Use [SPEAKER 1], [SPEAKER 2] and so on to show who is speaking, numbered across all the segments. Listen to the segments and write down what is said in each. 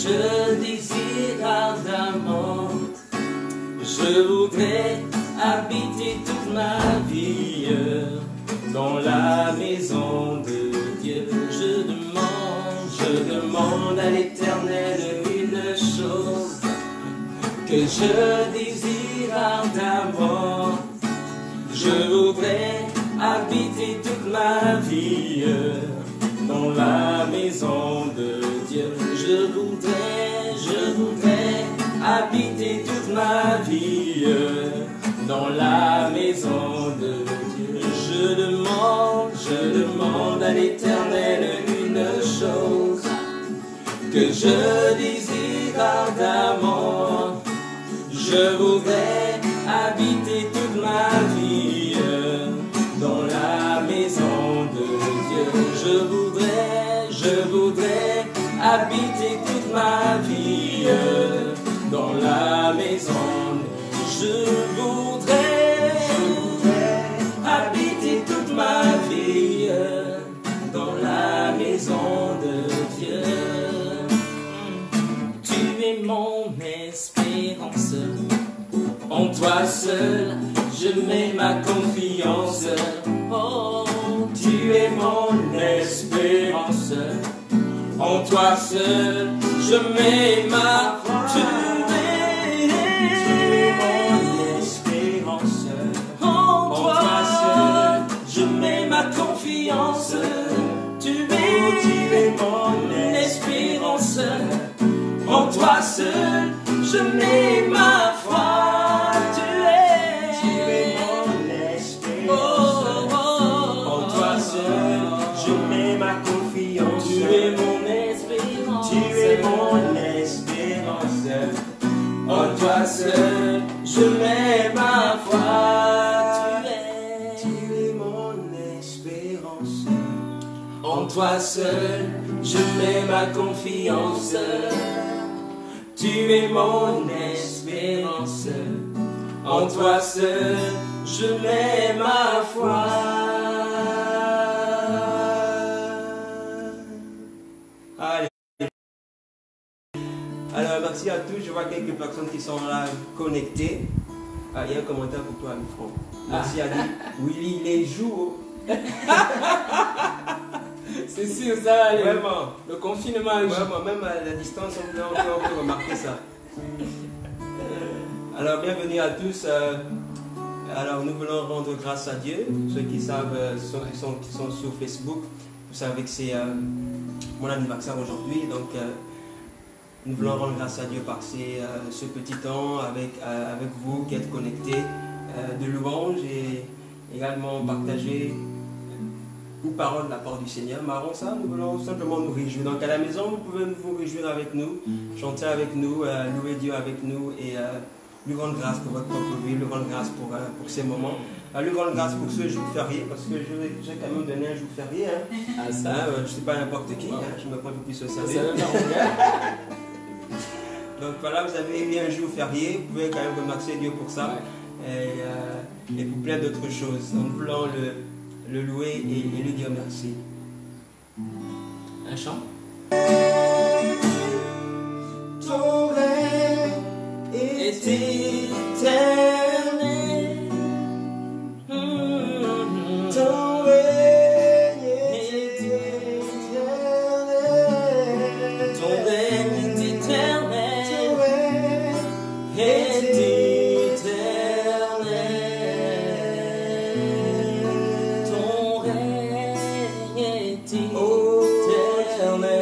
[SPEAKER 1] je désire ardemment. Je voudrais habiter toute ma vie dans la maison de Dieu. Je demande à l'Éternel une chose que je désire ardemment. Je voudrais habiter toute ma vie dans la maison de Dieu. Je voudrais habiter toute ma vie dans la maison de Dieu. Je demande à l'Éternel une chose que je désire ardemment. Je voudrais habiter toute ma vie dans la maison de Dieu. Je voudrais habiter toute ma vie dans la maison. Je voudrais habiter toute ma vie dans la maison de Dieu. Tu es mon espérance, en toi seul je mets ma confiance. Oh, tu es mon espérance, en toi seul je mets ma foi. Tu es mon espérance, en toi seul je mets ma confiance. Tu es mon espérance, en toi seul je mets ma foi. En toi seul, je mets ma foi. Tu es mon espérance. En toi seul, je mets ma confiance. Tu es mon espérance. En toi seul, je mets ma foi. Alors, merci à tous. Je vois quelques personnes qui sont là connectées. Ah, il y a un commentaire pour toi, Franck. Merci à lui. Willy, les jours. C'est sûr, ça va aller. Vraiment. Le confinement. Vraiment, même à la distance, on peut remarquer ça. Alors, bienvenue à tous. Alors, nous voulons rendre grâce à Dieu. Ceux qui savent, qui sont sur Facebook, vous savez que c'est mon anniversaire aujourd'hui. Donc, nous voulons rendre grâce à Dieu par ce petit temps avec vous qui êtes connectés de louanges et également partager une parole de la part du Seigneur. Mais avant ça, nous voulons simplement nous réjouir. Donc à la maison, vous pouvez vous réjouir avec nous, chanter avec nous, louer Dieu avec nous et lui rendre grâce pour votre propre vie, lui rendre grâce pour ces moments. Lui rendre grâce pour ce jour férié, parce que j'ai quand même donné un jour férié. Hein. Ah, ça, je ne suis pas n'importe qui, hein, je me prends un peu plus au sérieux. Donc voilà, vous avez mis un jour férié, vous pouvez quand même remercier Dieu pour ça et pour plein d'autres choses. Nous voulons le louer et lui dire merci. Un chant. Ton règne est éternel. Ton règne est éternel. Ton règne est éternel. Est éternel. Ton règne est éternel.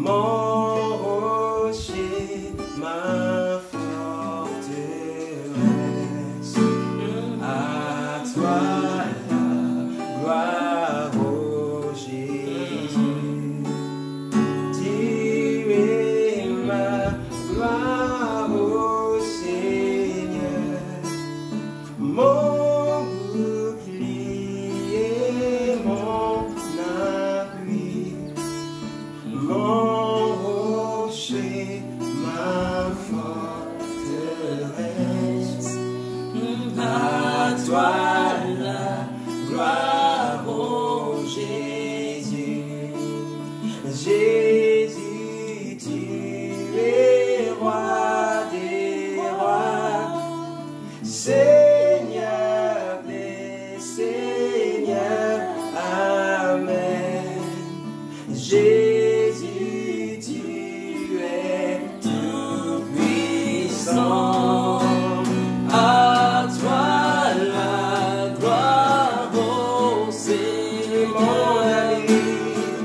[SPEAKER 1] mon rocher, ma forteresse. À toi la gloire, ô Jésus. Tu es ma gloire, ô Seigneur. Mon bouclier, mon appui, mon rocher, ma forteresse. À toi la gloire, ô Jésus. Jésus, tu es roi des rois, Seigneur des seigneurs. Amen. Jésus, tu es tout puissant. À toi la gloire, ô Seigneur. Mon ami,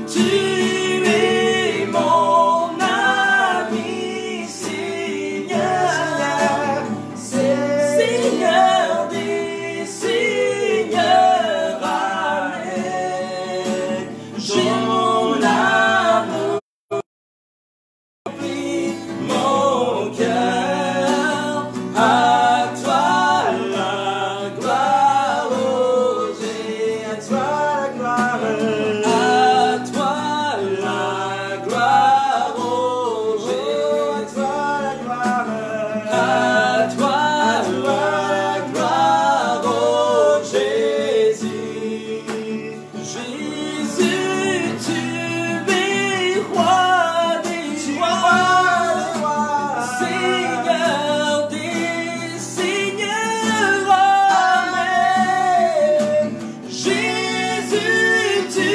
[SPEAKER 1] tu es mon ami, Seigneur. Seigneur des seigneurs. Amen. Ton amour remplit mon cœur. À toi la gloire, ô Jésus. À toi la gloire. À toi la gloire, ô Jésus. À toi la gloire. À toi la gloire, ô Jésus. Jésus, tu es roi des rois, Seigneur des seigneurs. Amen. Jésus, tu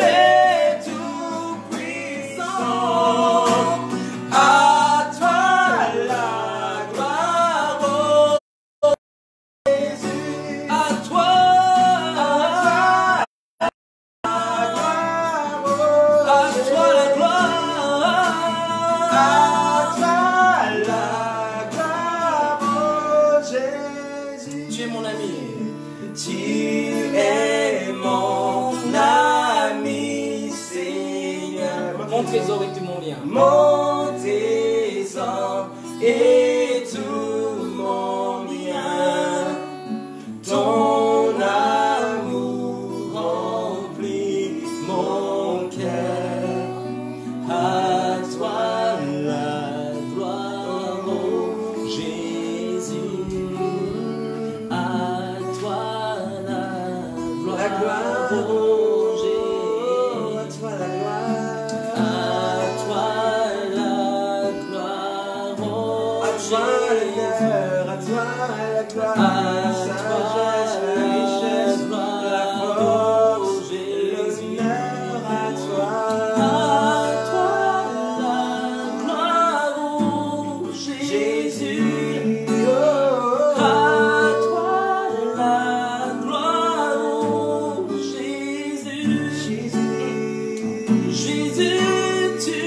[SPEAKER 1] es tout puissant. À toi la gloire, ô Jésus. À toi la gloire, à toi la gloire, ô Jésus. Tu es mon ami. Tu es mon ami, Seigneur.
[SPEAKER 2] Mon trésor et tout mon bien.
[SPEAKER 1] Mon trésor et tout mon bien. Ton amour remplit mon cœur. À toi la gloire, ô Jésus. À toi la gloire, ô Jésus. À toi la gloire. À toi la gloire, ô Jésus. À toi la gloire. À toi la richesse, la force, l'honneur. À toi la gloire, ô Jésus. À toi la gloire, ô Jésus. Jésus, tu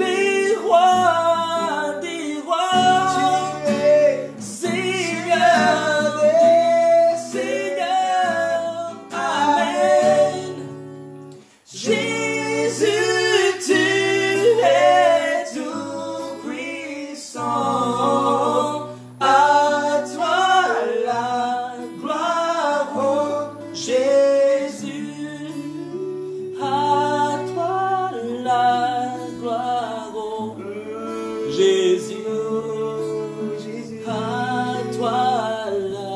[SPEAKER 1] es roi des rois, Seigneur des seigneurs. Amen. Jésus, tu es tout puissant. À toi la gloire, ô Jésus. À toi la gloire, ô Jésus. À toi la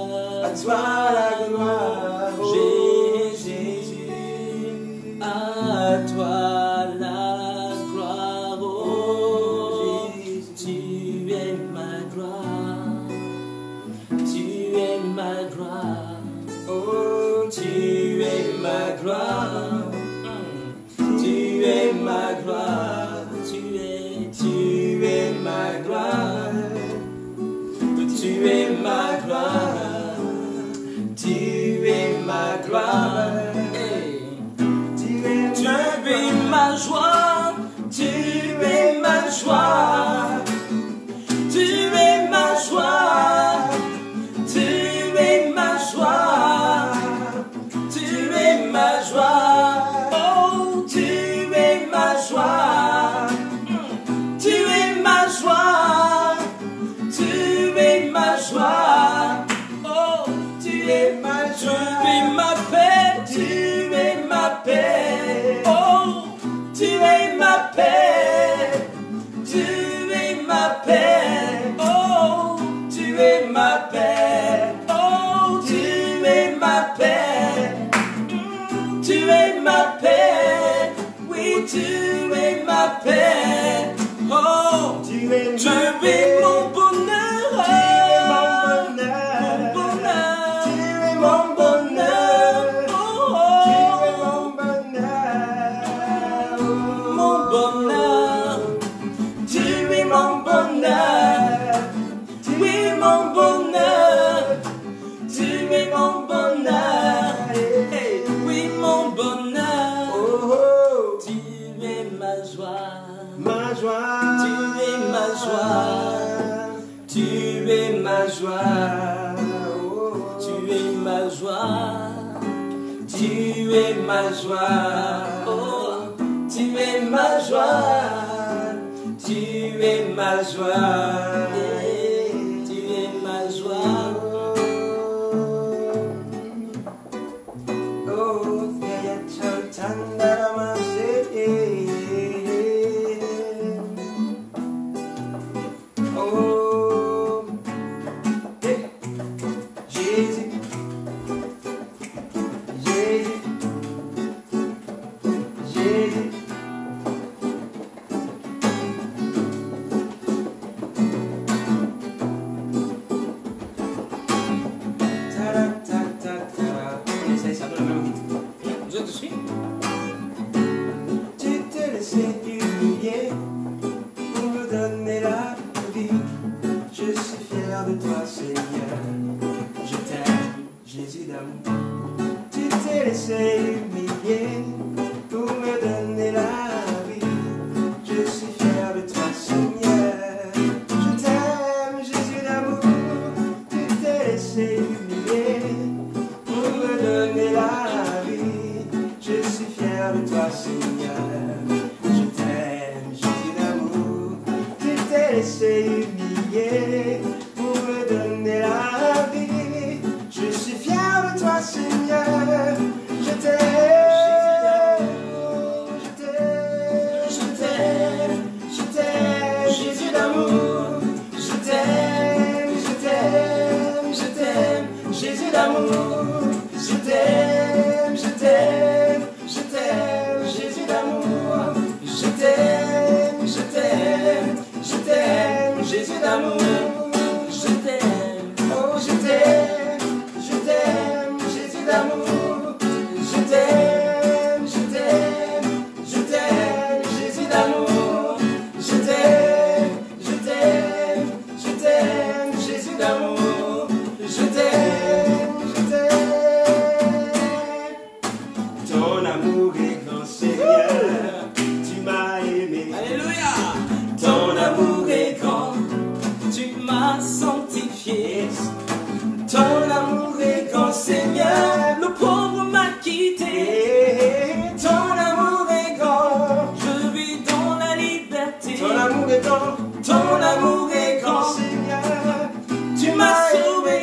[SPEAKER 1] gloire, ô Jésus. À toi la gloire, ô Jésus. Tu es ma gloire. Tu es ma gloire. Oh, tu es ma gloire. Tu es ma gloire. Tu es ma gloire. Tu es ma gloire. Tu es ma gloire. Tu es ma joie. Tu joie. Tu es ma joie. Tu es ma joie. Oh, tu es ma joie. Tu es ma paix. Tu es ma paix. Oh, tu es ma paix. Tu es ma paix. Oh, tu es ma paix. Oh, tu es ma paix. Tu es ma paix. Oui, tu es ma paix. Oh, tu es mon bonheur. Tu es mon bonheur. Tu es mon bonheur. Oh, tu es mon bonheur. Mon bonheur. Tu es mon bonheur. Tu es mon bonheur. Tu es mon bonheur. Hey, oui, mon bonheur. Oh, tu es ma joie. Ma joie. Tu es ma joie. Tu es ma joie. Oh, tu es ma joie. Tu es ma joie. Oh, tu es ma joie. Tu es ma joie. Tu es ma joie. Oh, oh, hey. Jésus, Jésus, Jésus. On essaye ça dans le même rythme. Je te suis. Tu t'es laissé humilier pour me donner la vie. Je suis fier de toi, Seigneur. Je t'aime, Jésus d'amour. Tu t'es laissé humilier pour me donner la vie. Je suis fier de toi, Seigneur. Je t'aime, Jésus d'amour. Tu t'es laissé humilier pour me donner la vie. Je suis fier de toi, Seigneur. Je t'aime, Jésus d'amour. Tu t'es laissé humilier pour me donner la vie. Je suis fier de toi, Seigneur. Je t'aime, je t'aime, je t'aime, je t'aime, Jésus d'amour. Je t'aime, je t'aime, je t'aime, Jésus d'amour. Je t'aime, je t'aime, je t'aime, Jésus d'amour. Je t'aime, je t'aime, je t'aime, Jésus d'amour. Je t'aime, oh je t'aime, Jésus d'amour. Je t'aime, je t'aime, je t'aime, Jésus d'amour. Je t'aime, je t'aime, je t'aime, Jésus d'amour. Je t'aime, je t'aime. Ton amour est grand, Seigneur. Tu m'as aimé. Alléluia. Ton amour est grand. Tu m'as sanctifié. Ton amour est grand, Seigneur. Le pauvre m'a quitté. Ton amour est grand. Je vis dans la liberté. Ton amour est grand. Ton amour est grand, Seigneur. Tu m'as sauvé.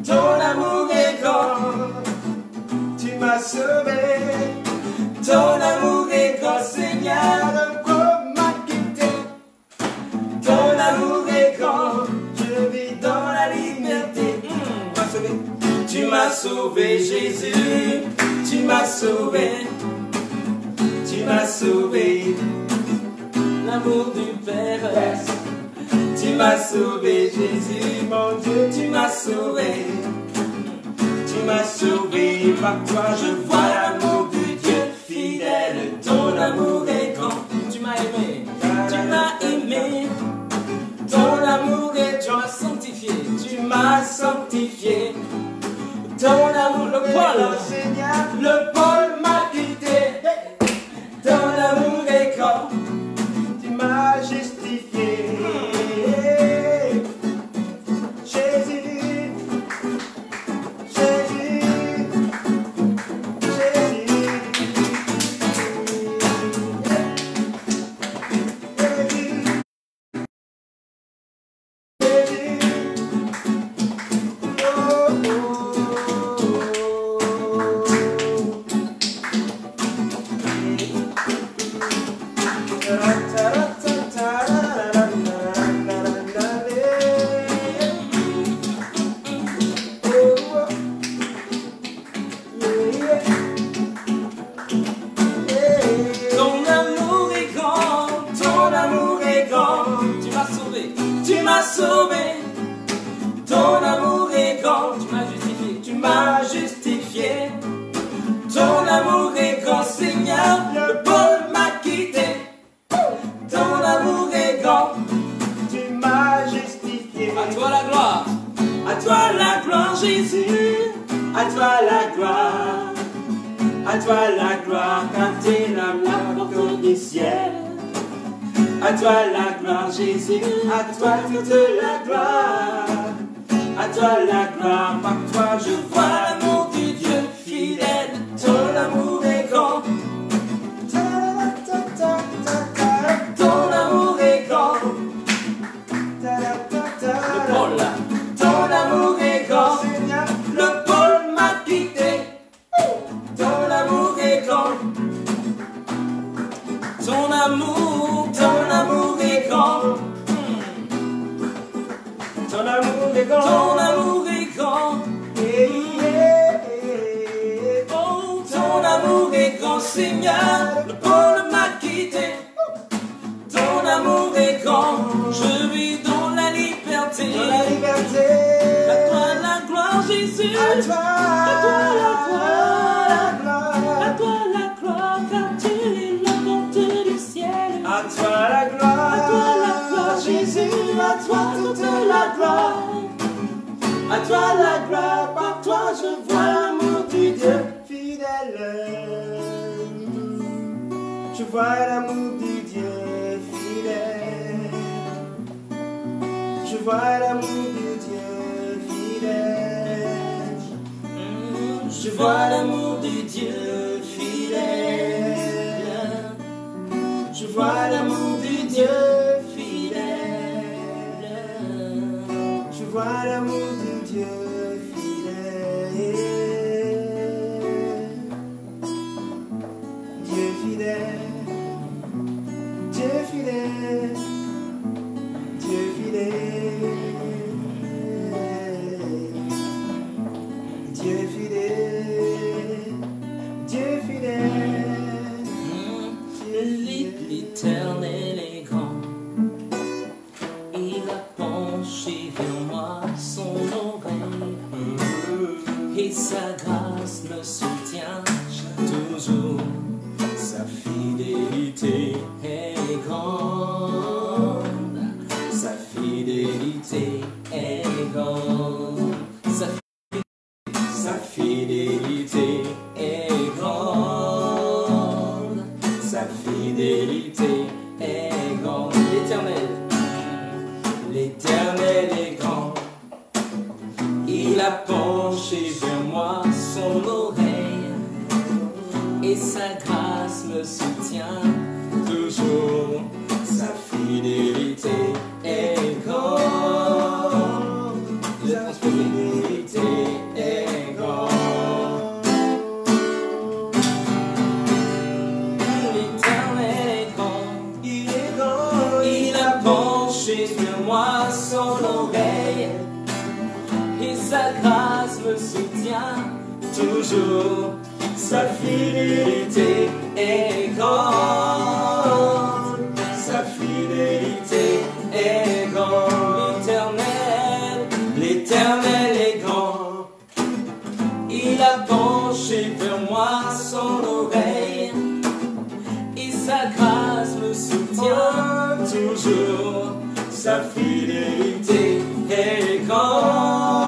[SPEAKER 1] Ton amour est grand. Tu m'as sauvé. Ton amour est grand, Seigneur. Le pauvre m'a quitté. Ton amour est grand. Je vis dans la liberté. Tu m'as sauvé, Jésus. Tu m'as sauvé. Tu m'as sauvé. L'amour du Père. Tu m'as sauvé, Jésus, mon Dieu. Tu m'as sauvé. Tu m'as sauvé. Par toi je vois l'amour du Dieu fidèle. Ton amour est grand. Tu m'as aimé. Tu m'as aimé. Ton amour est, tu m'as sanctifié. Tu m'as sanctifié. Ton amour, le Paul m'a quitté. Ton amour est grand. Tu m'as justifié. Jésus, Jésus, Jésus. Tu m'as sauvé, ton amour est grand, tu m'as justifié, ton amour est grand, Seigneur, le Paul m'a quitté, ton amour est grand, tu m'as justifié. À toi la gloire, Jésus, à toi la gloire, car t'es la porte du ciel. À toi la gloire Jésus, à toi toute la gloire. À toi la gloire, par toi je vois l'amour du Dieu fidèle. Ton amour est grand. Ton amour est grand. Le Paul, ton amour est grand. Le Paul m'a quitté. Ton amour est grand. Ton amour est grand. Ton amour est grand. Ton amour est grand. Oh, ton amour est grand, Seigneur. Le Paul m'a quitté. Ton amour est grand. Je vis dans la liberté. À toi la gloire, Jésus. À toi la gloire. À toi la gloire, car tu es la porte du ciel. À toi la gloire, Jésus. À toi toute la gloire. À toi la gloire, par toi je vois l'amour du Dieu fidèle. Je vois l'amour du Dieu fidèle. Je vois l'amour du Dieu fidèle. Je vois l'amour du Dieu fidèle. Je vois l'amour du Dieu fidèle. Je vois l'amour du Dieu fidèle. Dieu fidèle. Dieu fidèle. Dieu fidèle. Dieu fidèle. Dieu fidèle. L'Éternel est grand. Il a penché vers moi son oreille et sa grâce me soutient toujours. Sa fidélité est grande. Sa fidélité est grande. Sa fidélité est grande. Sa fidélité est grande. L'Éternel est grand. Il a penché vers moi son oreille et sa grâce me soutient toujours. Sa fidélité est grande. Sa fidélité est grande. L'Éternel est grand. Il est grand. Il a penché vers moi son oreille et sa grâce me soutient toujours. Sa fidélité est grande. Sa fidélité est grande. L'Éternel est grand. Il a penché vers moi son oreille et sa grâce me soutient toujours. Sa fidélité est grande.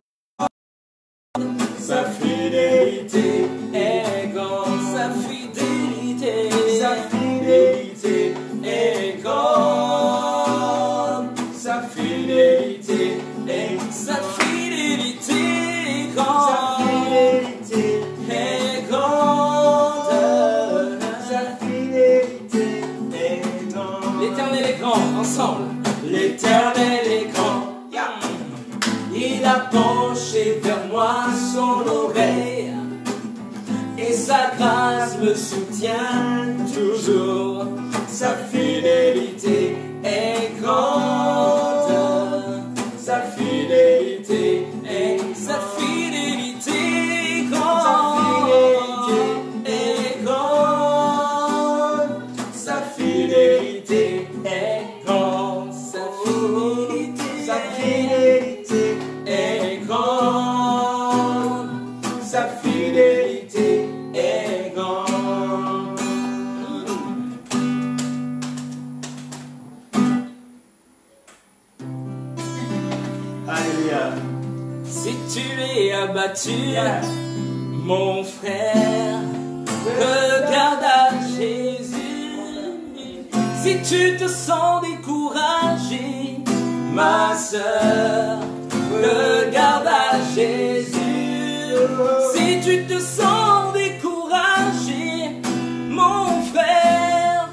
[SPEAKER 1] Sa fidélité est grande. Sa fidélité est grande. Sa fidélité est grande. Sa fidélité est grande. Sa fidélité est grande. L'Éternel est grand, ensemble. L'Éternel est grand. Il a penché vers moi son oreille et sa grâce me soutient toujours. Sa fidélité
[SPEAKER 2] tu es abattu, mon frère, regarde à Jésus. Si tu te sens découragé, ma sœur, regarde à Jésus. Si tu te sens découragé, mon frère,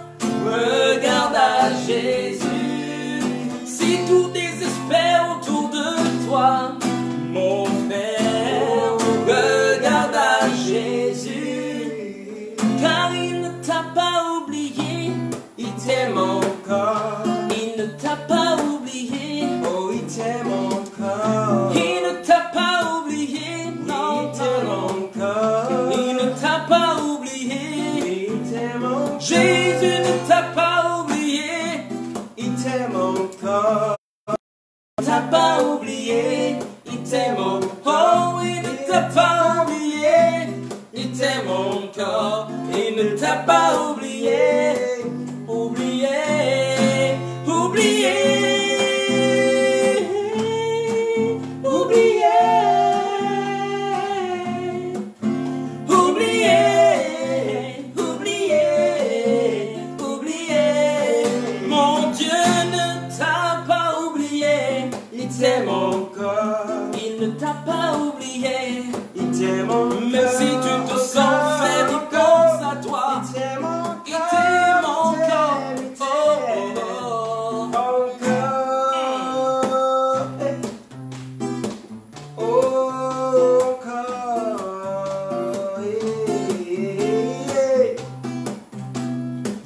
[SPEAKER 2] regarde à Jésus. Si tout désespère autour de toi, mon frère, regarde à Jésus. Car il ne t'a pas oublié, il t'aime encore. Il ne t'a pas oublié,
[SPEAKER 1] Oh, il t'aime encore.
[SPEAKER 2] il ne t'a pas oublié, non,
[SPEAKER 1] Il t'aime encore.
[SPEAKER 2] il ne t'a pas oublié.
[SPEAKER 1] Il t'aime encore.
[SPEAKER 2] Jésus ne t'a pas oublié,
[SPEAKER 1] Il t'aime encore.
[SPEAKER 2] il ne t'a pas oublié, il t'aime encore. Oh, il ne t'a pas oublié, il t'aime encore. Il ne t'a pas oublié, oublié, oublié, oublié, oublié, oublié, oublié. Mon Dieu ne t'a pas oublié, il t'aime encore. Il ne t'a pas oublié,
[SPEAKER 1] Il t'aime encore.
[SPEAKER 2] même si tu te sens faible, il pense à toi.
[SPEAKER 1] Il t'aime encore.
[SPEAKER 2] Il t'aime encore.
[SPEAKER 1] Il
[SPEAKER 2] Oh,
[SPEAKER 1] t'aime
[SPEAKER 2] oh, oh.
[SPEAKER 1] encore. Encore.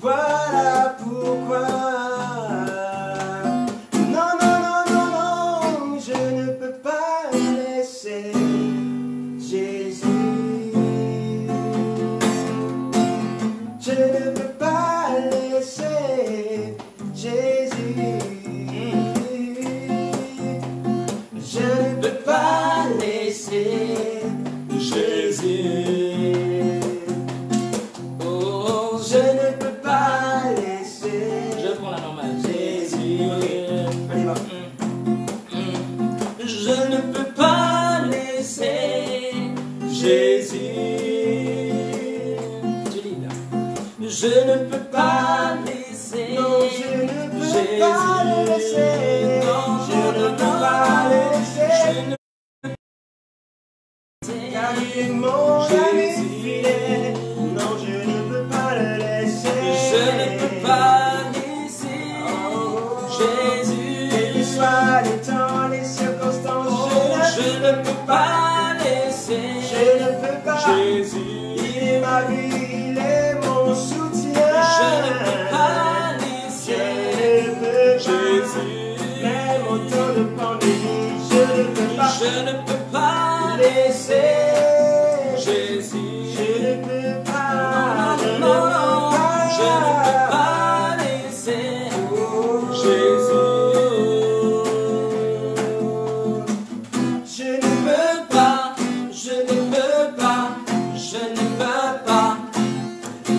[SPEAKER 1] Voilà pourquoi. Non, non, non, non, non, je ne peux pas laisser Jésus. Je ne peux pas laisser Jésus. Je ne peux pas laisser Jésus.
[SPEAKER 2] Oh,
[SPEAKER 1] Je ne peux pas laisser
[SPEAKER 2] je prends la normale.
[SPEAKER 1] Jésus. Allez, va.
[SPEAKER 2] Je ne peux pas laisser
[SPEAKER 1] Jésus.
[SPEAKER 2] Tu lis là. Je ne peux pas laisser.
[SPEAKER 1] Non, je ne peux
[SPEAKER 2] Jésus.
[SPEAKER 1] pas laisser.
[SPEAKER 2] Non,
[SPEAKER 1] Je ne peux pas laisser.
[SPEAKER 2] Je ne
[SPEAKER 1] Car il est mon ami
[SPEAKER 2] Jésus.
[SPEAKER 1] fidèle. Non, je ne peux pas le laisser.
[SPEAKER 2] Je ne peux pas laisser Jésus.
[SPEAKER 1] Quels que soient les temps, les circonstances,
[SPEAKER 2] Oh, je ne peux pas laisser
[SPEAKER 1] je ne peux pas.
[SPEAKER 2] Jésus.
[SPEAKER 1] Il est ma vie, il est mon soutien.
[SPEAKER 2] Je ne peux pas
[SPEAKER 1] Je
[SPEAKER 2] laisser
[SPEAKER 1] ne peux pas.
[SPEAKER 2] Jésus.
[SPEAKER 1] Même au temps de pandémie, je ne peux pas.
[SPEAKER 2] Je ne peux pas laisser Jésus.
[SPEAKER 1] Je ne peux pas. Je ne
[SPEAKER 2] Non,
[SPEAKER 1] peux
[SPEAKER 2] non,
[SPEAKER 1] pas.
[SPEAKER 2] je ne peux pas laisser Jésus.
[SPEAKER 1] Je ne peux pas.
[SPEAKER 2] Je ne peux pas, je ne peux pas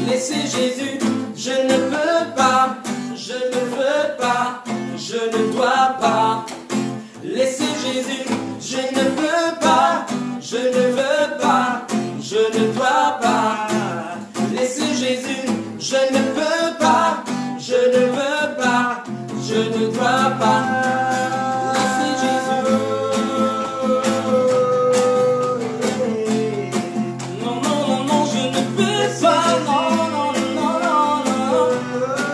[SPEAKER 2] laisser Jésus. Je ne peux pas, je ne veux pas, je ne dois pas laisser Jésus. Je ne peux pas, je ne veux pas, je ne dois pas laisser Jésus. Je ne peux pas, je ne veux pas, je ne dois pas laisser Jésus. Non, non, non, non, je ne peux pas. Non, non, non, non, non.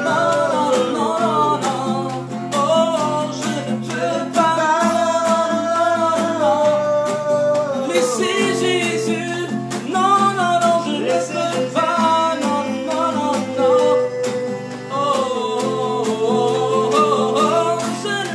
[SPEAKER 2] Non, non, non, non. Oh, je ne peux pas. Laissez Jésus. Non, non, non, je ne peux pas. Non, non, non, non. Oh, oh, oh, oh, oh. Je ne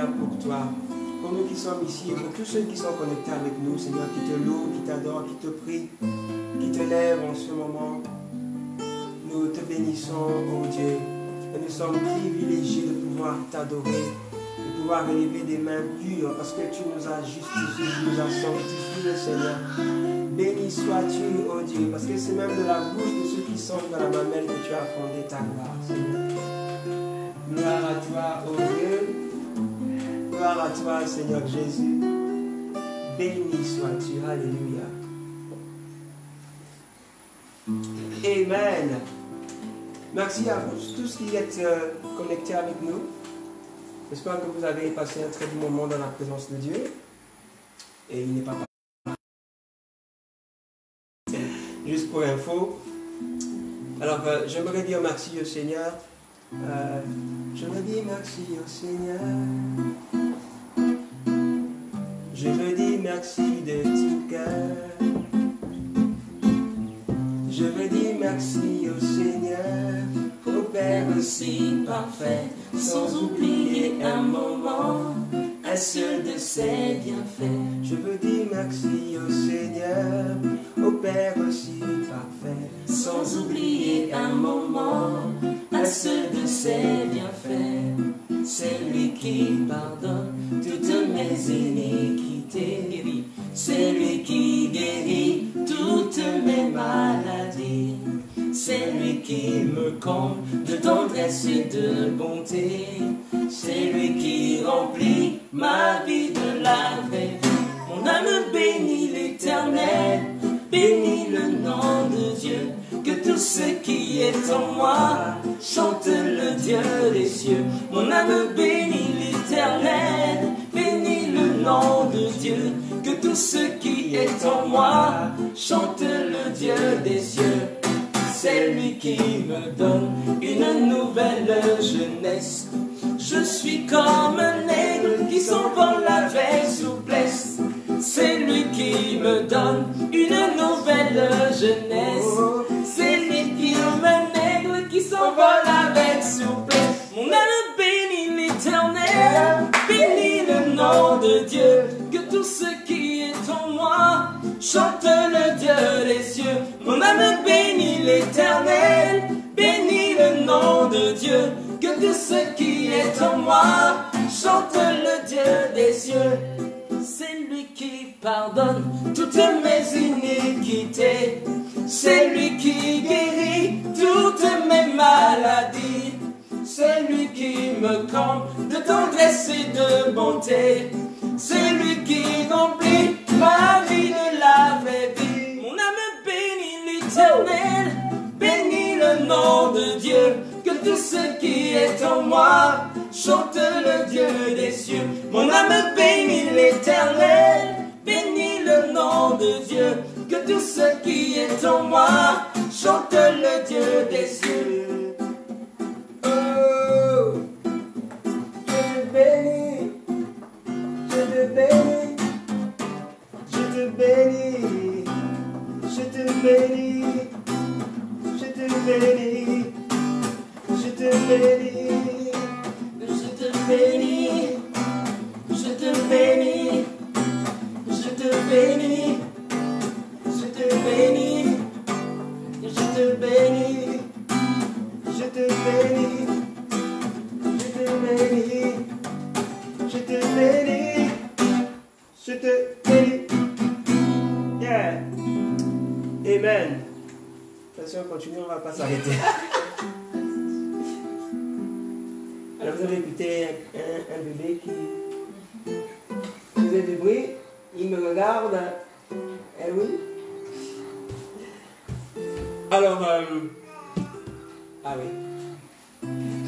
[SPEAKER 1] faire pour toi, pour nous qui sommes ici et pour tous ceux qui sont connectés avec nous, Seigneur, qui te louent, qui t'adorent, qui te prient, qui te lèvent en ce moment. Nous te bénissons, oh Dieu, et nous sommes privilégiés de pouvoir t'adorer, de pouvoir élever des mains pures parce que tu nous as justifiés, tu nous as sanctifiés, Seigneur. Béni sois-tu, oh Dieu, parce que c'est même de la bouche de ceux qui sont dans la mamelle que tu as fondé ta gloire, Seigneur. Gloire à toi, oh Dieu. Gloire à toi, Seigneur Jésus. Béni sois-tu. Alléluia. Amen. Merci à vous tous qui êtes connectés avec nous. J'espère que vous avez passé un très bon moment dans la présence de Dieu. Et il n'est pas juste pour info. Alors, j'aimerais dire merci au Seigneur. Je redis merci au Seigneur. Je redis merci de tout cœur. Je redis merci au Seigneur, au Père si parfait, sans oublier un moment, un seul de ses bienfaits. Je redis merci au Seigneur, au Père si parfait, sans oublier un moment, un seul de ses bienfaits. C'est lui qui pardonne toutes mes iniquités. C'est lui qui guérit toutes mes maladies. C'est lui qui me comble de tendresse et de bonté. C'est lui qui remplit ma vie de la vraie vie. Mon âme bénit l'Éternel, bénit le nom de Dieu. Que tout ce qui est en moi chante le Dieu des cieux. Mon âme bénit l'Éternel, bénit le nom de Dieu. Que tout ce qui est en moi chante le Dieu des cieux. C'est lui qui me donne une nouvelle jeunesse. Je suis comme un aigle qui s'envole avec souplesse. C'est lui qui me donne une nouvelle jeunesse. C'est lui qui est un aigle qui s'envole avec souplesse. Mon âme bénit l'Éternel, bénit le nom de Dieu. Que tout ce qui est en moi chante le Dieu des cieux. Mon âme bénit l'Éternel, bénit le nom de Dieu. Que tout ce qui est en moi chante le Dieu des cieux. C'est lui qui pardonne toutes mes iniquités. C'est lui qui guérit toutes mes maladies. C'est lui qui me comble de tendresse et de bonté. C'est lui qui remplit ma vie de la vraie vie. Mon âme bénit l'Éternel, bénit le nom de Dieu. Que tout ce qui est en moi chante le Dieu des cieux. Mon âme bénit l'Éternel, bénit le nom de Dieu. Que tout ce qui est en moi chante le Dieu des cieux. Oh, je te bénis, je te bénis, je te bénis, je te bénis, je te bénis, je te bénis, je te bénis, je te bénis, je te bénis, je te bénis, je te bénis, je te bénis, je te bénis, je te bénis, je te bénis. Yeah. Amen. Attention, continue, on ne va pas s'arrêter. Alors vous avez écouté un bébé qui faisait du bruit, il me regarde. Eh oui. Alors, ah oui.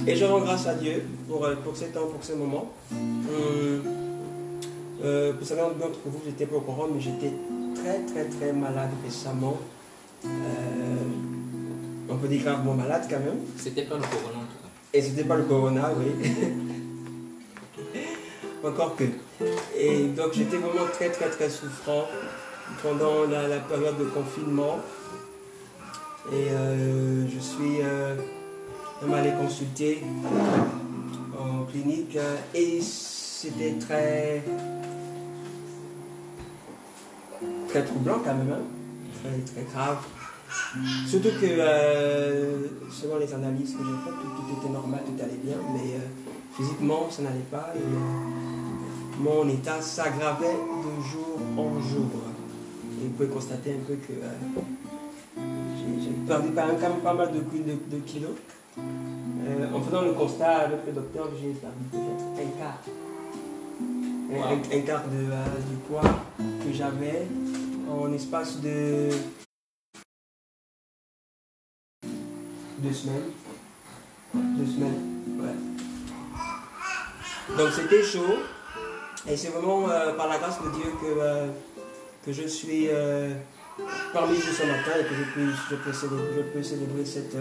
[SPEAKER 1] Et je rends grâce à Dieu pour ce temps, pour ce moment. Pour certains d'entre vous, j'étais pas au courant, mais j'étais très malade récemment. On peut dire gravement malade quand même.
[SPEAKER 2] C'était pas le corona en tout cas.
[SPEAKER 1] Et c'était pas le corona, oui. Encore que. Et donc j'étais vraiment très souffrant pendant la période de confinement. Et je suis allé consulter en clinique et c'était très troublant quand même, hein? Très grave. Surtout que selon les analyses que j'ai faites, tout était normal, tout allait bien, mais physiquement ça n'allait pas et mon état s'aggravait de jour en jour. Et vous pouvez constater un peu que j'ai perdu quand même pas mal de kilos. En faisant le constat avec le docteur, j'ai perdu peut-être un quart. Un quart du poids que j'avais en espace de 2 semaines. 2 semaines, ouais. Donc c'était chaud. Et c'est vraiment par la grâce de Dieu que je suis parmi vous ce matin et que je peux célébrer cette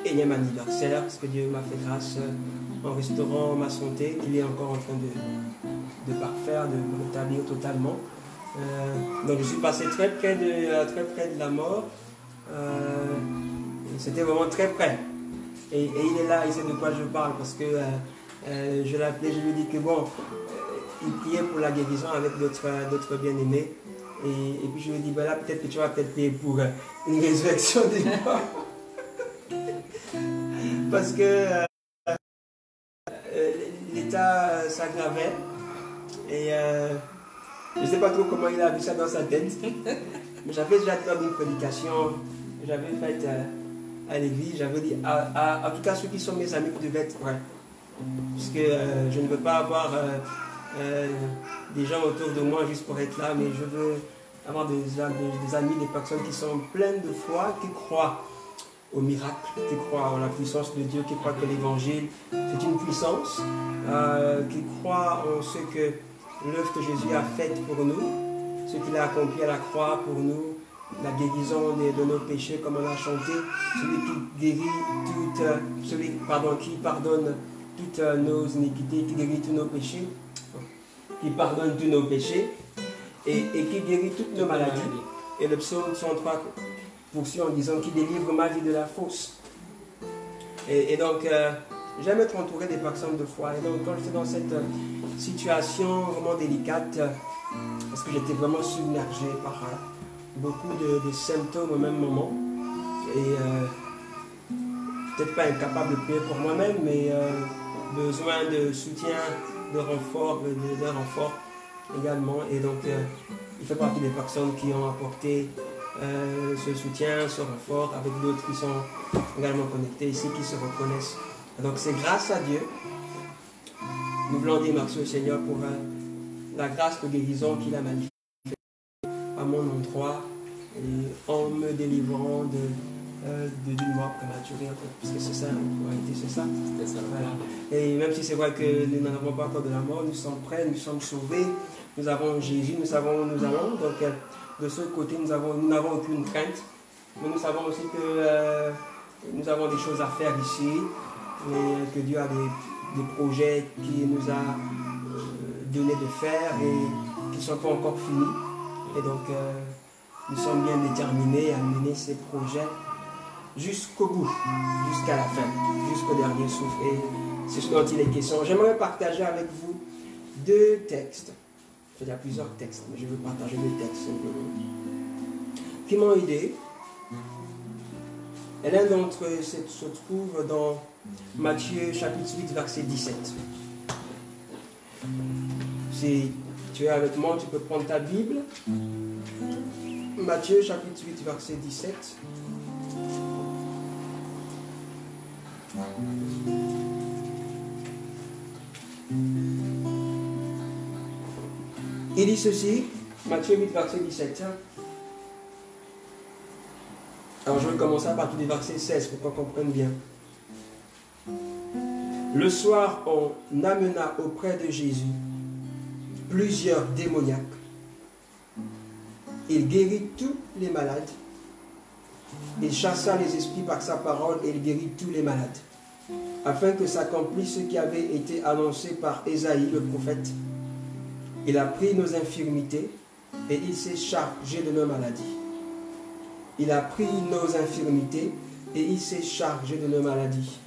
[SPEAKER 1] énième anniversaire, parce que Dieu m'a fait grâce en restaurant ma santé, qu'il est encore en train de parfaire, de me rétablir totalement. Donc je suis passé très près de la mort. C'était vraiment très près. Et il est là, il sait de quoi je parle, parce que je l'ai appelé, je lui ai dit que bon, il priait pour la guérison avec d'autres bien-aimés. Et puis je lui ai dit, ben là peut-être que tu vas peut-être prier pour une résurrection des morts. Parce que l'état s'aggravait. Et je ne sais pas trop comment il a vu ça dans sa tête. Mais j'avais déjà fait une prédication, j'avais fait à l'église, j'avais dit, en tout cas ceux qui sont mes amis devaient être prêts. Parce que je ne veux pas avoir des gens autour de moi juste pour être là, mais je veux avoir des amis, des personnes qui sont pleines de foi, qui croient au miracle, qui croient en la puissance de Dieu, qui croient que l'évangile c'est une puissance, qui croient en ce que l'œuvre que Jésus a faite pour nous, ce qu'il a accompli à la croix pour nous, la guérison de nos péchés comme on a chanté, celui qui pardonne toutes nos iniquités, qui guérit tous nos péchés, qui pardonne tous nos péchés et qui guérit toutes nos maladies. Et le psaume 103 poursuit en disant qu'il délivre ma vie de la fausse. Et donc, j'aime être entouré des personnes de foi. Et donc, quand j'étais dans cette situation vraiment délicate, parce que j'étais vraiment submergé par beaucoup de symptômes au même moment, et peut-être pas incapable de prier pour moi-même, mais besoin de soutien, de renfort également. Et donc, il fait partie des personnes qui ont apporté ce soutien, ce renfort, avec d'autres qui sont également connectés ici, qui se reconnaissent. Donc c'est grâce à Dieu. Nous voulons dire merci au Seigneur pour la grâce de guérison qu'il a manifestée à mon endroit et en me délivrant d'une mort prématurée, en fait, parce que c'est ça, en réalité c'est ça. Voilà. Et même si c'est vrai que nous n'en avons pas encore de la mort, nous sommes prêts, nous sommes sauvés, nous avons Jésus, nous savons où nous allons. Donc de ce côté, nous n'avons aucune crainte. Mais nous savons aussi que nous avons des choses à faire ici, et que Dieu a des projets qu'il nous a donné de faire et qui ne sont pas encore finis. Et donc, nous sommes bien déterminés à mener ces projets jusqu'au bout, jusqu'à la fin, jusqu'au dernier souffle. Et c'est ce dont il est question. J'aimerais partager avec vous 2 textes. Il y a plusieurs textes, mais je veux partager 2 textes qui m'ont aidé. Et l'un d'entre eux se trouve dans Matthieu chapitre 8, verset 17. Si tu es avec moi, tu peux prendre ta Bible. Matthieu chapitre 8, verset 17. Il dit ceci, Matthieu 8, verset 17. Alors je vais commencer à partir du verset 16 pour qu'on comprenne bien. Le soir, on amena auprès de Jésus plusieurs démoniaques. Il guérit tous les malades. Il chassa les esprits par sa parole et il guérit tous les malades, afin que s'accomplisse ce qui avait été annoncé par Ésaïe le prophète. Il a pris nos infirmités et il s'est chargé de nos maladies. Il a pris nos infirmités et il s'est chargé de nos maladies.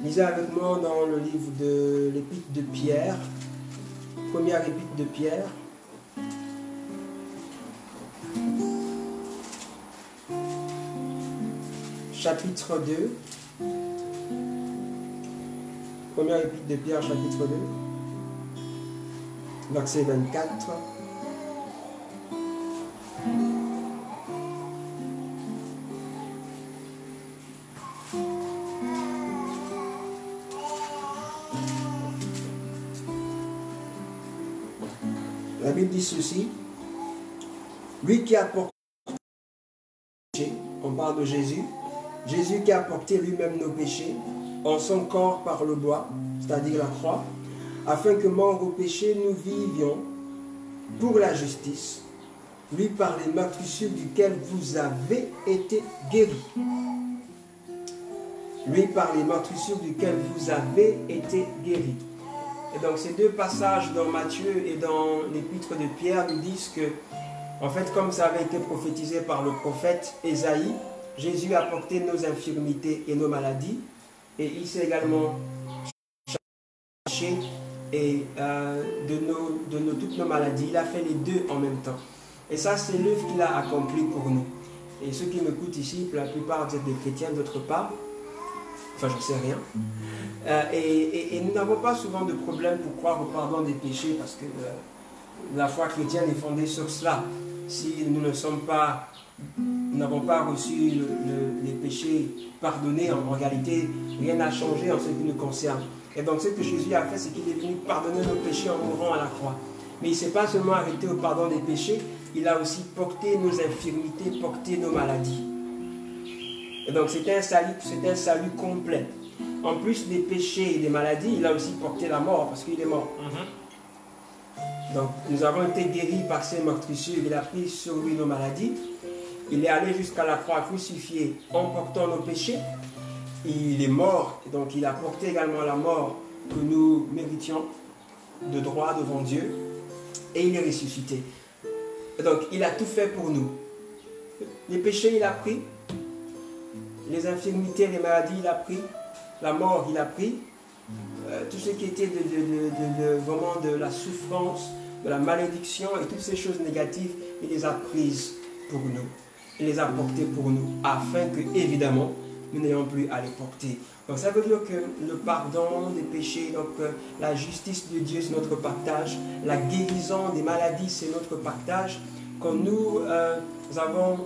[SPEAKER 1] Lisez avec moi dans le livre de l'Épître de Pierre, première épître de Pierre. Chapitre 2. Première épître de Pierre, chapitre 2. Verset 24. La Bible dit ceci, lui qui a porté, on parle de Jésus, Jésus qui a porté lui-même nos péchés en son corps par le bois, c'est-à-dire la croix, afin que mort au péché nous vivions pour la justice, lui par les meurtrissures duquel vous avez été guéris. Lui par les meurtrissures duquel vous avez été guéris. Et donc ces deux passages dans Matthieu et dans l'épître de Pierre nous disent que, en fait, comme ça avait été prophétisé par le prophète Ésaïe, Jésus a porté nos infirmités et nos maladies, et il s'est également chargé de toutes nos maladies. Il a fait les deux en même temps. Et ça, c'est l'œuvre qu'il a accompli pour nous. Et ceux qui m'écoutent ici, pour la plupart, vous êtes des chrétiens, d'autre part. Enfin, je ne sais rien. Et nous n'avons pas souvent de problème pour croire au pardon des péchés parce que la foi chrétienne est fondée sur cela. Si nous n'avons pas reçu les péchés pardonnés, en réalité, rien n'a changé en ce qui nous concerne. Et donc, ce que Jésus a fait, c'est qu'il est venu pardonner nos péchés en mourant à la croix. Mais il ne s'est pas seulement arrêté au pardon des péchés, il a aussi porté nos infirmités, porté nos maladies. Et donc, c'était un salut complet. En plus des péchés et des maladies, il a aussi porté la mort parce qu'il est mort. Donc, nous avons été guéris par ses meurtrissures. Il a pris sur lui nos maladies. Il est allé jusqu'à la croix crucifiée en portant nos péchés. Il est mort. Donc, il a porté également la mort que nous méritions de droit devant Dieu. Et il est ressuscité. Et donc, il a tout fait pour nous. Les péchés, il a pris. Les infirmités, les maladies, il a pris. La mort, il a pris. Tout ce qui était vraiment de la souffrance, de la malédiction et toutes ces choses négatives, il les a prises pour nous. Il les a portées pour nous, afin que, évidemment, nous n'ayons plus à les porter. Donc ça veut dire que le pardon des péchés, donc la justice de Dieu, c'est notre partage. La guérison des maladies, c'est notre partage. Quand nous avons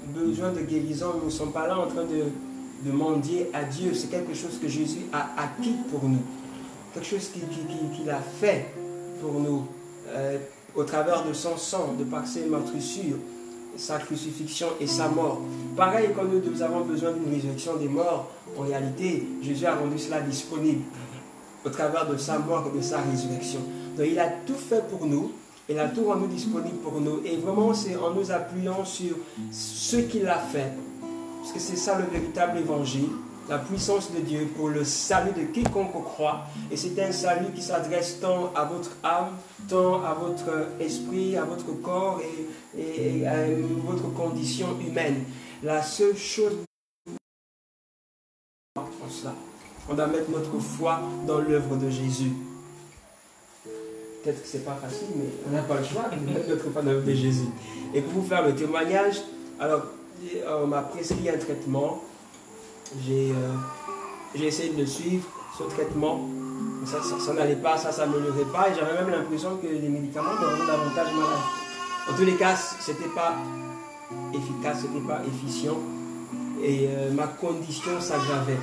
[SPEAKER 1] besoin de guérison, nous ne sommes pas là en train de mendier à Dieu. C'est quelque chose que Jésus a acquis pour nous. Quelque chose qu'il a fait pour nous au travers de son sang, de par ses meurtrissures, sa crucifixion et sa mort. Pareil, quand nous avons besoin d'une résurrection des morts, en réalité, Jésus a rendu cela disponible au travers de sa mort et de sa résurrection. Donc il a tout fait pour nous, il a tout rendu disponible pour nous. Et vraiment, c'est en nous appuyant sur ce qu'il a fait, parce que c'est ça le véritable évangile, la puissance de Dieu pour le salut de quiconque croit. Et c'est un salut qui s'adresse tant à votre âme, tant à votre esprit, à votre corps et à votre condition humaine. La seule chose, on doit mettre notre foi dans l'œuvre de Jésus. Peut-être que ce n'est pas facile, mais on n'a pas le choix de mettre notre foi dans l'œuvre de Jésus. Et pour vous faire le témoignage, alors on m'a prescrit un traitement. J'ai essayé de le suivre, ce traitement. Ça n'allait pas, ça ne s'améliorait pas. Et j'avais même l'impression que les médicaments me rendaient davantage malade. En tous les cas, ce n'était pas efficace, ce n'était pas efficient. Et ma condition s'aggravait.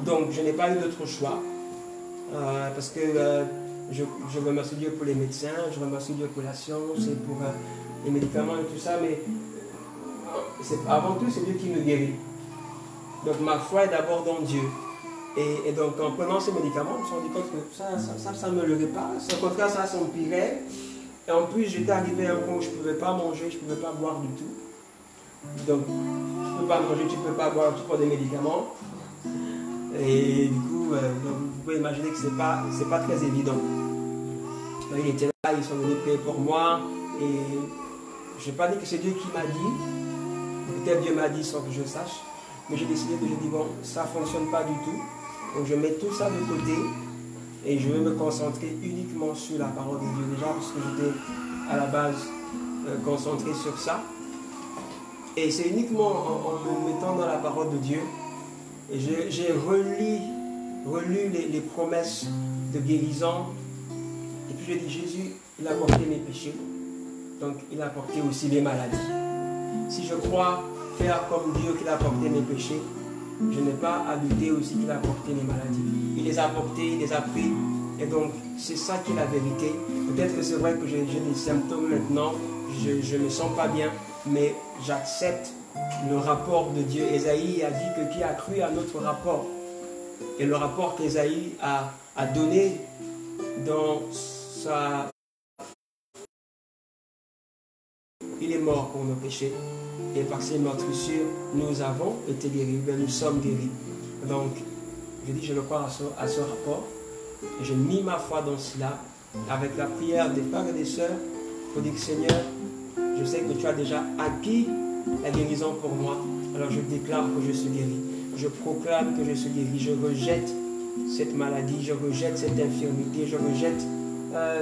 [SPEAKER 1] Donc, je n'ai pas eu d'autre choix. Parce que je remercie Dieu pour les médecins, je remercie Dieu pour la science et pour les médicaments et tout ça. Mais avant tout, c'est Dieu qui me guérit. Donc ma foi est d'abord dans Dieu. Et donc en prenant ces médicaments, je me suis rendu compte que ça ne me leurrait pas. Au contraire, ça s'empirait. Et en plus, j'étais arrivé à un point où je ne pouvais pas manger, je ne pouvais pas boire du tout. Donc, tu ne peux pas manger, tu ne peux pas boire, tu prends des médicaments. Et du coup, vous pouvez imaginer que ce n'est pas très évident. Donc, il était là, ils sont venus prier pour moi. Et je n'ai pas dit que c'est Dieu qui m'a dit. Peut-être Dieu m'a dit sans que je sache. Mais j'ai décidé que je dis bon, ça ne fonctionne pas du tout. Donc je mets tout ça de côté Et je vais me concentrer uniquement sur la parole de Dieu déjà, parce que j'étais à la base concentré sur ça. Et c'est uniquement en me mettant dans la parole de Dieu, et j'ai relu les promesses de guérison. Et puis je dis, Jésus, il a porté mes péchés, donc il a porté aussi les maladies. Si je crois faire comme Dieu qu'il a porté mes péchés, je n'ai pas à douter aussi qu'il a porté les maladies. Il les a portés, il les a pris. Et donc, c'est ça qui est la vérité. Peut-être que c'est vrai que j'ai des symptômes maintenant, je ne me sens pas bien, mais j'accepte le rapport de Dieu. Ésaïe a dit que qui a cru à notre rapport. Et le rapport qu'Ésaïe a donné dans sa... Il est mort pour nos péchés. Et par ses meurtrissures, nous avons été guéris, nous sommes guéris. Donc, je dis, je le crois à ce rapport. Et je mis ma foi dans cela, avec la prière des frères et des sœurs, pour dire, Seigneur, je sais que tu as déjà acquis la guérison pour moi. Alors je déclare que je suis guéri. Je proclame que je suis guéri. Je rejette cette maladie, je rejette cette infirmité, je rejette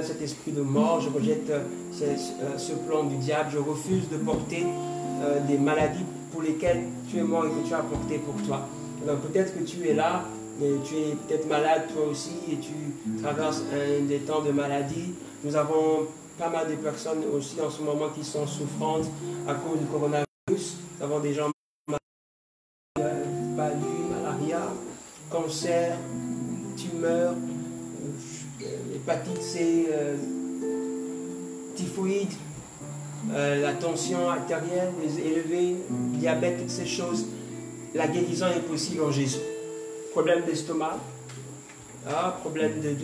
[SPEAKER 1] cet esprit de mort, je rejette ce plan du diable. Je refuse de porter des maladies pour lesquelles tu es mort et que tu as porté pour toi. Donc peut-être que tu es là, mais tu es peut-être malade toi aussi et tu traverses des temps de maladie. Nous avons pas mal de personnes aussi en ce moment qui sont souffrantes à cause du coronavirus. Nous avons des gens malades, malaria, cancer, tumeur, hépatite C, typhoïde, la tension artérielle élevée, diabète, toutes ces choses. La guérison est possible en Jésus. Problème d'estomac, problème de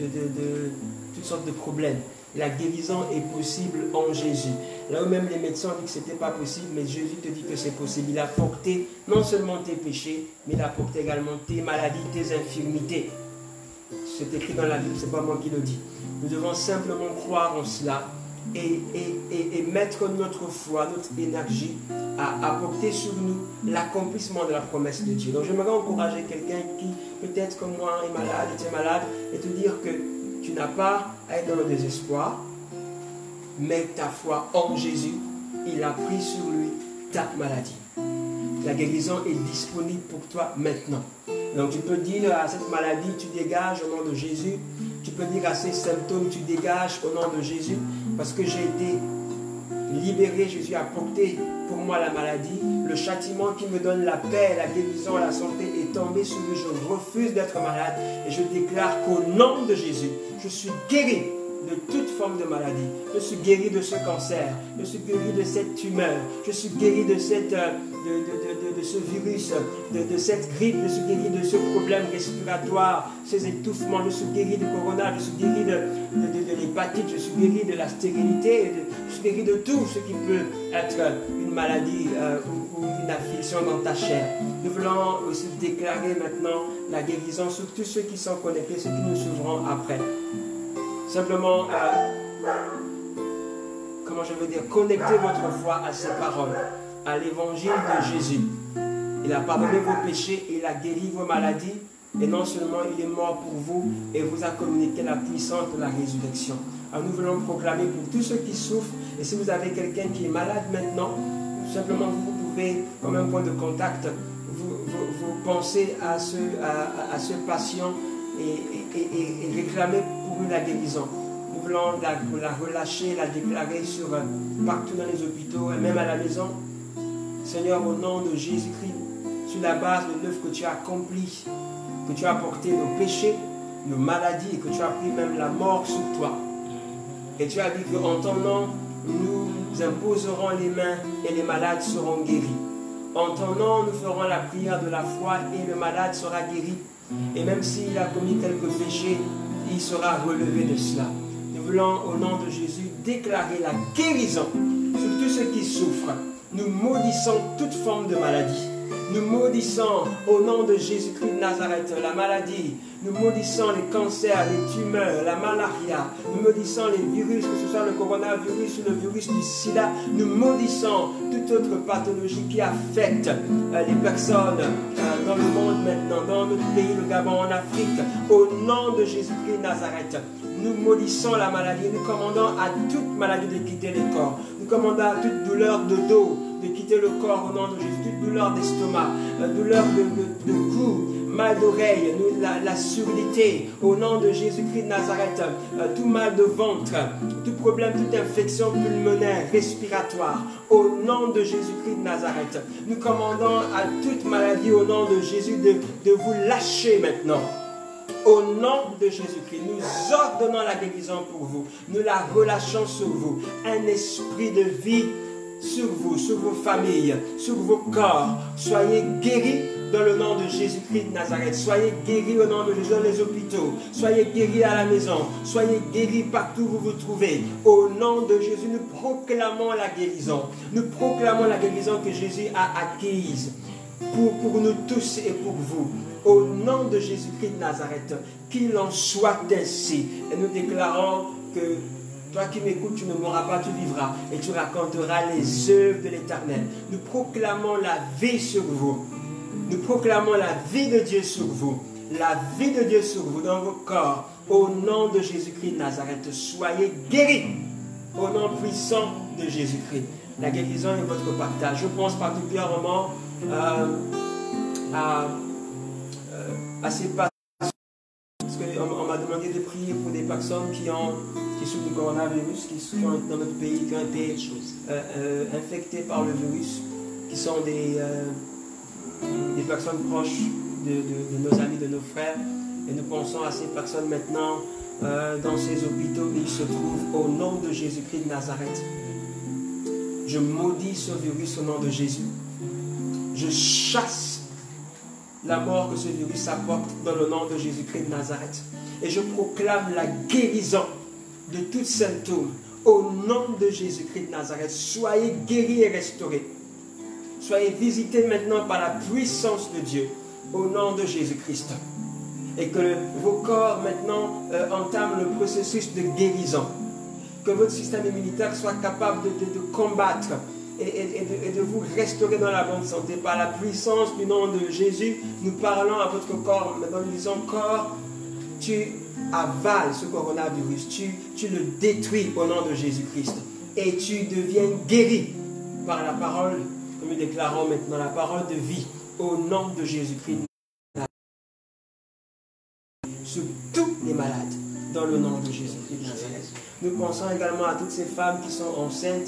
[SPEAKER 1] toutes sortes de problèmes. La guérison est possible en Jésus. Là où même les médecins ont dit que ce n'était pas possible, mais Jésus te dit que c'est possible. Il a porté non seulement tes péchés, mais il a porté également tes maladies, tes infirmités. C'est écrit dans la Bible, ce n'est pas moi qui le dis. Nous devons simplement croire en cela et mettre notre foi, notre énergie à porter sur nous l'accomplissement de la promesse de Dieu. Donc j'aimerais encourager quelqu'un qui peut-être comme moi est malade, était malade, et te dire que tu n'as pas à être dans le désespoir, mais ta foi en Jésus, il a pris sur lui ta maladie. La guérison est disponible pour toi maintenant. Donc tu peux dire à cette maladie, tu dégages au nom de Jésus. Tu peux dire à ces symptômes, tu dégages au nom de Jésus. Parce que j'ai été libéré, Jésus a porté pour moi la maladie. Le châtiment qui me donne la paix, la guérison, la santé est tombé sur lui. Je refuse d'être malade et je déclare qu'au nom de Jésus, je suis guéri de toute forme de maladie. Je suis guéri de ce cancer. Je suis guéri de cette tumeur. Je suis guéri de ce virus, de cette grippe. Je suis guéri de ce problème respiratoire, ces étouffements. Je suis guéri de corona. Je suis guéri de l'hépatite. Je suis guéri de la stérilité. Je suis guéri de tout ce qui peut être une maladie ou une affliction dans ta chair. Nous voulons aussi déclarer maintenant la guérison sur tous ceux qui sont connectés, ceux qui nous suivront après. Simplement, comment je veux dire, connectez votre foi à ces paroles, à l'évangile de Jésus. Il a pardonné vos péchés, il a guéri vos maladies, et non seulement il est mort pour vous, et vous a communiqué la puissance de la résurrection. Alors nous voulons proclamer pour tous ceux qui souffrent, et si vous avez quelqu'un qui est malade maintenant, simplement vous pouvez, comme un point de contact, vous pensez à ce patient et réclamer pour lui la guérison. Nous voulons la relâcher, la déclarer partout dans les hôpitaux et même à la maison. Seigneur, au nom de Jésus-Christ, sur la base de l'œuvre que tu as accomplie, que tu as porté nos péchés, nos maladies et que tu as pris même la mort sur toi. Et tu as dit qu'en ton nom, nous imposerons les mains et les malades seront guéris. En ton nom, nous ferons la prière de la foi et le malade sera guéri. Et même s'il a commis quelques péchés, il sera relevé de cela. Nous voulons, au nom de Jésus, déclarer la guérison sur tous ceux qui souffrent. Nous maudissons toute forme de maladie. Nous maudissons, au nom de Jésus-Christ de Nazareth, la maladie, Nous maudissons les cancers, les tumeurs, la malaria. Nous maudissons les virus, que ce soit le coronavirus ou le virus du sida. Nous maudissons toute autre pathologie qui affecte les personnes dans le monde maintenant, dans notre pays, le Gabon, en Afrique. Au nom de Jésus-Christ de Nazareth, nous maudissons la maladie. Nous commandons à toute maladie de quitter le corps. Nous commandons à toute douleur de dos de quitter le corps au nom de Jésus. Toute douleur d'estomac, douleur de cou, mal d'oreille, la surdité, au nom de Jésus-Christ de Nazareth, tout mal de ventre, tout problème, toute infection pulmonaire, respiratoire, au nom de Jésus-Christ de Nazareth. Nous commandons à toute maladie au nom de Jésus de vous lâcher maintenant. Au nom de Jésus-Christ, nous ordonnons la guérison pour vous. Nous la relâchons sur vous. Un esprit de vie sur vous, sur vos familles, sur vos corps. Soyez guéris dans le nom de Jésus-Christ de Nazareth. Soyez guéris au nom de Jésus dans les hôpitaux. Soyez guéris à la maison. Soyez guéris partout où vous vous trouvez. Au nom de Jésus, nous proclamons la guérison. Nous proclamons la guérison que Jésus a acquise pour nous tous et pour vous. Au nom de Jésus-Christ de Nazareth, qu'il en soit ainsi. Et nous déclarons que toi qui m'écoutes, tu ne mourras pas, tu vivras. Et tu raconteras les œuvres de l'Éternel. Nous proclamons la vie sur vous. Nous proclamons la vie de Dieu sur vous. La vie de Dieu sur vous, dans vos corps. Au nom de Jésus-Christ de Nazareth, soyez guéris. Au nom puissant de Jésus-Christ. La guérison est votre partage. Je pense particulièrement à ces personnes. Parce qu'on m'a demandé de prier pour des personnes qui souffrent du coronavirus, qui sont dans notre pays, qui ont été infectées par le virus, qui sont des personnes proches de nos amis, de nos frères. Et nous pensons à ces personnes maintenant dans ces hôpitaux où ils se trouvent. Au nom de Jésus-Christ de Nazareth, je maudis ce virus au nom de Jésus. Je chasse la mort que ce virus apporte dans le nom de Jésus-Christ de Nazareth. Et je proclame la guérison de tout symptôme au nom de Jésus-Christ de Nazareth. Soyez guéris et restaurés. Soyez visités maintenant par la puissance de Dieu au nom de Jésus-Christ. Et que vos corps maintenant entament le processus de guérison. Que votre système immunitaire soit capable de combattre et de vous restaurer dans la bonne santé. Par la puissance du nom de Jésus, nous parlons à votre corps. Maintenant, nous disons, corps, tu avales ce coronavirus. Tu le détruis au nom de Jésus-Christ. Et tu deviens guéri par la parole, comme nous déclarons maintenant, la parole de vie au nom de Jésus-Christ. Sur tous les malades, dans le nom de Jésus-Christ de Nazareth. Nous pensons également à toutes ces femmes qui sont enceintes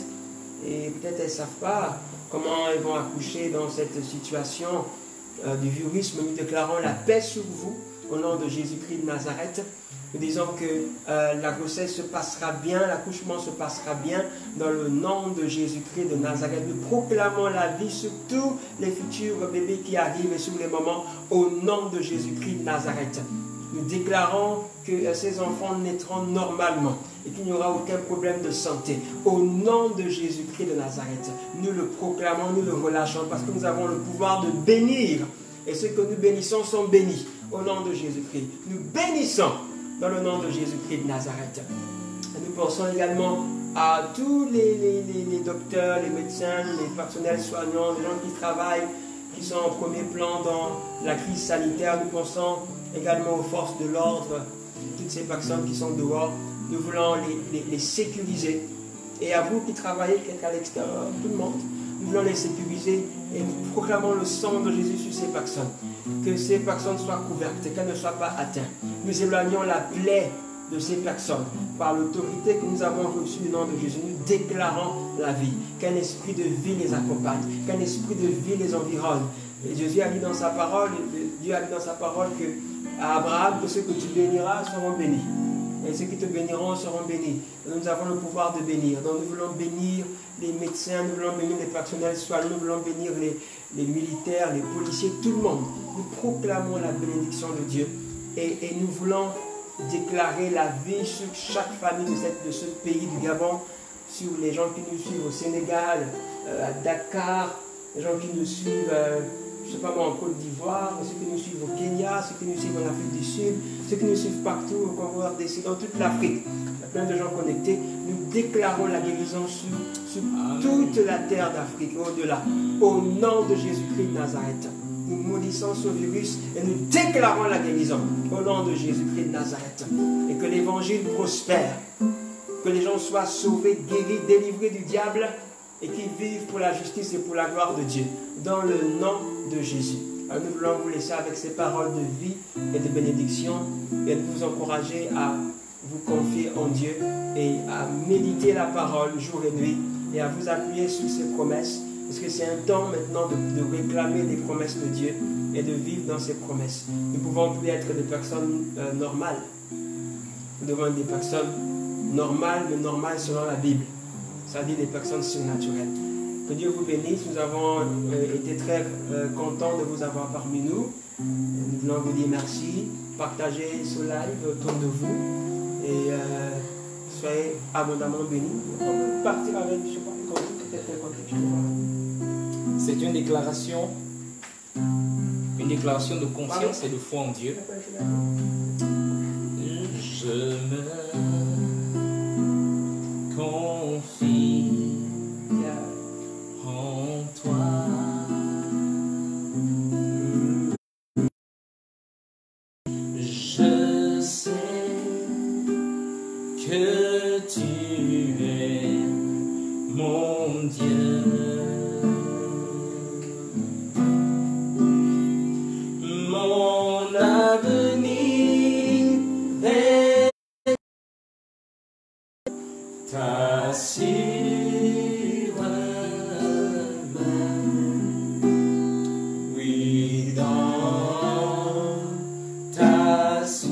[SPEAKER 1] et peut-être elles ne savent pas comment elles vont accoucher dans cette situation du virus, mais nous déclarons la paix sur vous au nom de Jésus-Christ de Nazareth. Nous disons que la grossesse se passera bien, l'accouchement se passera bien dans le nom de Jésus-Christ de Nazareth. Nous proclamons la vie sur tous les futurs bébés qui arrivent et sur les moments au nom de Jésus-Christ de Nazareth. Nous déclarons que ces enfants naîtront normalement et qu'il n'y aura aucun problème de santé. Au nom de Jésus-Christ de Nazareth, nous le proclamons, nous le relâchons parce que nous avons le pouvoir de bénir. Et ceux que nous bénissons sont bénis au nom de Jésus-Christ. Nous bénissons dans le nom de Jésus-Christ de Nazareth. Et nous pensons également à tous les docteurs, les médecins, les personnels soignants, les gens qui travaillent, qui sont en premier plan dans la crise sanitaire. Nous pensons également aux forces de l'ordre, toutes ces personnes qui sont dehors. Nous voulons les sécuriser. Et à vous qui travaillez peut-être à l'extérieur, tout le monde, nous voulons les sécuriser et nous proclamons le sang de Jésus sur ces personnes. Que ces personnes soient couvertes et qu'elles ne soient pas atteintes. Nous éloignons la plaie de ces personnes par l'autorité que nous avons reçue du nom de Jésus. Nous déclarons la vie. Qu'un esprit de vie les accompagne. Qu'un esprit de vie les environne. Et Jésus a dit dans sa parole, Dieu a dit dans sa parole que à Abraham, que ceux que tu béniras seront bénis. Et ceux qui te béniront seront bénis. Et nous avons le pouvoir de bénir. Donc nous voulons bénir les médecins, nous voulons bénir les personnels soignants, nous voulons bénir les militaires, les policiers, tout le monde. Nous proclamons la bénédiction de Dieu. Et nous voulons déclarer la vie sur chaque famille de ce pays du Gabon, sur les gens qui nous suivent au Sénégal, à Dakar, les gens qui nous suivent, je ne sais pas moi, en Côte d'Ivoire, ceux qui nous suivent au Kenya, ceux qui nous suivent en Afrique du Sud, ceux qui nous suivent partout au Congo RDC, dans toute l'Afrique. Il y a plein de gens connectés. Nous déclarons la guérison sur toute la terre d'Afrique, au-delà. Au nom de Jésus-Christ de Nazareth. Nous maudissons ce virus et nous déclarons la guérison au nom de Jésus-Christ de Nazareth. Et que l'évangile prospère. Que les gens soient sauvés, guéris, délivrés du diable et qu'ils vivent pour la justice et pour la gloire de Dieu. Dans le nom de Jésus. Alors nous voulons vous laisser avec ces paroles de vie et de bénédiction et de vous encourager à vous confier en Dieu et à méditer la parole jour et nuit et à vous appuyer sur ses promesses. Parce que c'est un temps maintenant de réclamer les promesses de Dieu et de vivre dans ses promesses. Nous ne pouvons plus être des personnes normales. Nous devons être des personnes normales, mais normales selon la Bible. C'est-à-dire des personnes surnaturelles. Que Dieu vous bénisse. Nous avons été très contents de vous avoir parmi nous. Nous voulons vous dire merci. Partagez ce live autour de vous. Et soyez abondamment bénis. On peut partir avec, je ne sais pas, peut-être un contexte.
[SPEAKER 2] C'est une déclaration de confiance et de foi en Dieu. Je me confie en toi. Je sais que tu es mon Dieu. Mon avenir est ta sûre main. Oui, dans ta sûre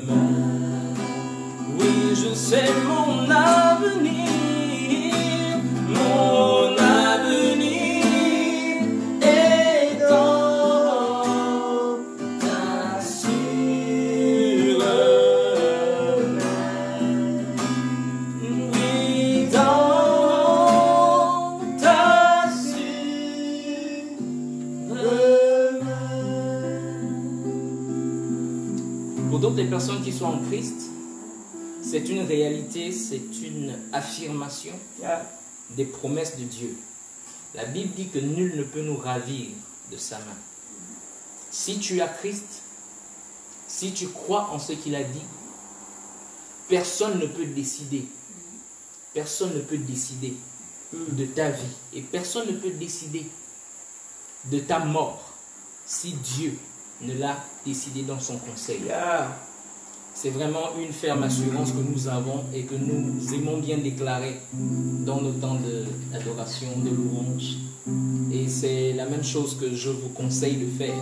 [SPEAKER 2] main. Oui, je sais mon avenir. Mon avenir est dans ta sûre main. Oui, dans ta sûre main. Pour d'autres personnes qui sont en Christ, c'est une réalité, c'est une affirmation des promesses de Dieu. La Bible dit que nul ne peut nous ravir de sa main. Si tu as Christ, si tu crois en ce qu'il a dit, personne ne peut décider. Personne ne peut décider de ta vie. Et personne ne peut décider de ta mort si Dieu ne l'a décidé dans son conseil. C'est vraiment une ferme assurance que nous avons et que nous aimons bien déclarer dans nos temps d'adoration, de louange. Et c'est la même chose que je vous conseille de faire.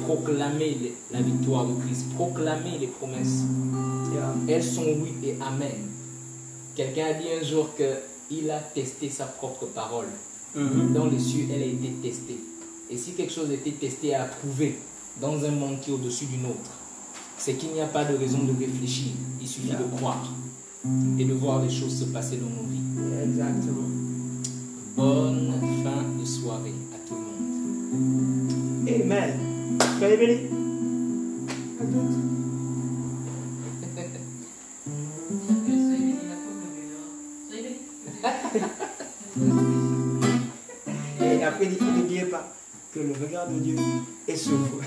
[SPEAKER 2] Proclamer la victoire de Christ, proclamer les promesses. Elles sont oui et amen. Quelqu'un a dit un jour qu'il a testé sa propre parole. Dans les cieux, elle a été testée. Et si quelque chose a été testé et approuvé dans un monde qui est au-dessus d'une autre, c'est qu'il n'y a pas de raison de réfléchir. Il suffit de croire et de voir les choses se passer dans nos vies.
[SPEAKER 1] Exactement.
[SPEAKER 2] Bonne fin de soirée à tout le monde.
[SPEAKER 1] Amen. Soyez bénis. À toutes. Et après, n'oubliez pas que le regard de Dieu est sur vous.